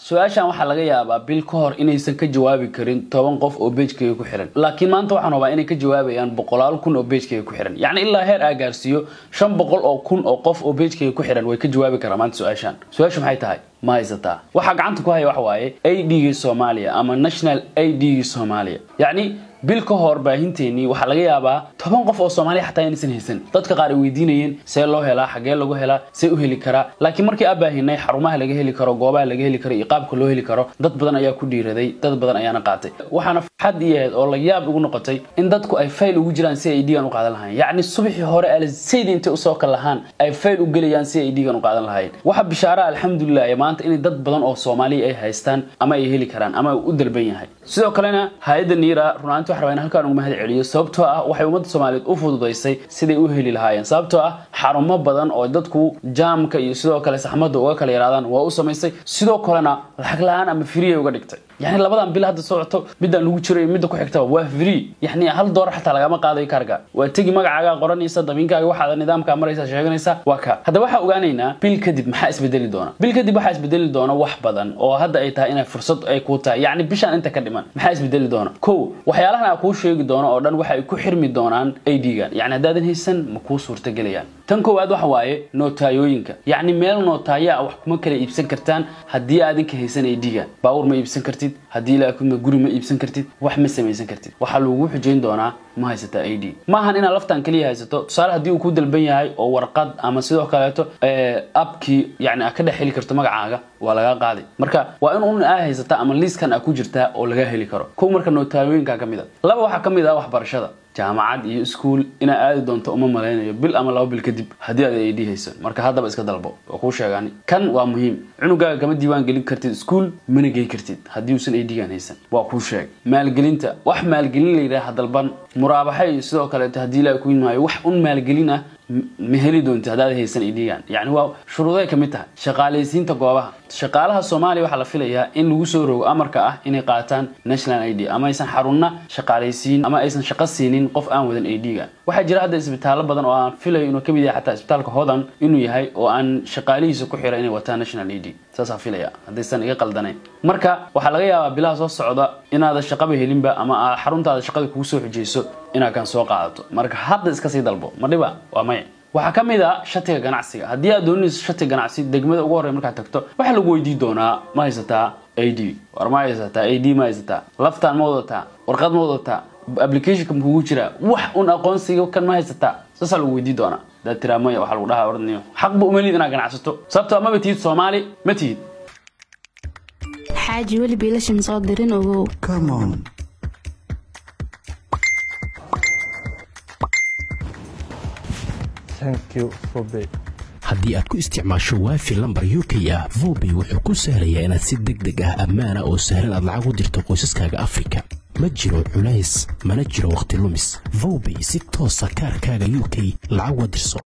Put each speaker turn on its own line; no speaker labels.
su'aashan waxa laga yaabaa bil ka hor inaysan ka jawaabi karin 10 qof oo page-kayga ku xiran laakiin maanta waxaan rabaa inay ka jawaabayaan 100,000 oo page-kayga ku xiran yani ilaa heer aan gaarsiiyo 500,000 oo qof oo page-kayga ku xiran way ka jawaabi karaan maanta su'aashan maxay tahay ma haysataa waxa gacanta ku haya wax waaye ID-ga Soomaaliya ama National ID-ga Soomaaliya yani bil ka hor baahinteeni waxa laga yaabaa 10 qof oo Soomaali xataa inaysan haysan dadka qaar ay weydiinayeen see loo helaa xagee lagu helaa see u heli karaa laakiin markii aan baahinay xarumaha laga heli karo goobaha laga heli karo iyo qaabka loo heli karo dad badan ayaa ku dhiiraday dad badan ayaana qaatay waxaana farxad iyaheed oo la yaab ugu noqotay in dadku ay file ugu jiraan si ID-gan u qaadan lahayn yani subaxii hore ala sayid inta u soo kalahaan ay file u galiyaan si ID-gan u qaadan lahayn waxa bishaara alxamdulillah maanta in dad badan oo Soomaali ay haystaan ama ay heli karaan ama u dalban yahay sidoo kalena hay'adda NIRA runtii waxa rabaan halkaan ugu mahad celiyo sababtoo ah waxay ummadda Soomaaliyeed u fududeysay sidii u heli lahaayeen sababtoo ah xarumo badan oo dadku jaamka iyo sidoo kale saxmadda uga kala yaraadaan waa u sameysay sidoo kalena lacag la'aan ama free uga dhigtay يعني لبدان بلا هذا صوته بدأ نقول شري مدة كحكتها وفري يعني هل دور حتى لقى ما قاضي كارجا وتجي مقعد قرني صدق مين كاي واحد النظام كاميرا يسا شغال يسا وكا هذا واحد وجانينا بالكذب محاس بدل دونا بالكذب محاس بدل دونا واحد بدن أو هذا أي تاينا فرصة أي كوتا يعني بيشان أنت كدمان محاس بدل دونا كو وحيالها أكون شيء دونا أو دان واحد يكون حرمي دونان أي ديجان يعني هذا هي السن مكوس ورتجليان تنكو هذا حواي نوتايوينك يعني ميل نوتايا أو حكومة كلا يبسن كرتان هدي هذيك هي سنة أي ديجان باور ما يبسن كرتيد هدي لا كنا جوري ما يبسن كرتيد واحد ما سميسن كرتيد وحلو وحجين دونا ما هيستا اي دي ما هن انا لفتان كليا هيستا صار هدي uu ku dalban yahay oo warqad ama sidoo kale to abki yani ka dhaxili karto magacaaga waa laga qaaday marka waa in uu haysata ama liiskan ku jirta oo laga heli karo ko marka nootaayoyinka kamida laba waxa kamid ah waxbarashada jaamacad iyo iskuul ina aadi doonto uma maleynayo bil ama laba bil kadib hadii aad ID haysan marka hadaba iska dalbo oo ku sheegaan kan waa muhiim cunugaaga kama diiwaan gelin kartid iskuul mana geey kartid hadii uusan ID-gan haysan waa ku sheeg maalgelinta wax maalgelin leeyahay dalban muraabaxay sidoo kale hadii la ku yimaado wax un maalgelin ah مهلي دونت هذا هي سنة إيديان يعني هو شروطه كمتها شغالين تجوابها شغالها الصومالي وحلا فيها إن وسورو أمريكا إن قاتان ناشونال أيدي أما يسن حرونا شغالين أما يسن شقصينين قف أم وذن أيديان واحد جرى هذا إسبتال بدن وأن فيله إنه كبير حتى إسبتالك هذا إنه يهاي وأن شغالي سكوحير إنه وتان ناشونال أيدي ساسا فيله هذا السنة إيقال دناي مركا وحلا بلا صوص صعدة إن هذا الشقابه هلينبا أما حرونت هذا الشقاب كوسو حجيسو إن كان سوق عادته مركا هذا إسكاسي دلبو مريبا وما waxa kamida shatiga ganacsiga hadii aad doonayso shatiga ganacsi degmada ugu horeey marka tagto waxa lagu weydiin doonaa ma haysataa ID war ma haysataa ID ma haysataa laftaan ma wadataa warqad ma wadataa application kam kugu jira wax un aqoonsiga kan ma haysataa saasa lagu weydiin doonaa dad tiraamaya waxa lagu dhahaa ordniyo xaq buu umeelid inaad ganacsato sababtoo ma batid Soomaali ma tihid
xaaji wali biilashin soo dirin oo
come on Thank you Vobi.
haddii aad ku isticmaasho Wi-Fi lambar UK ah Vobi wuxuu ku sahlayaa inaad si degdeg ah ammaan ah oo sahlan aad lacag u dirto qoysaskaaga Afrika ma jiro culays mana jiro waqti lumis Vobi si toos ah kaarkaaga UK lacag u dirso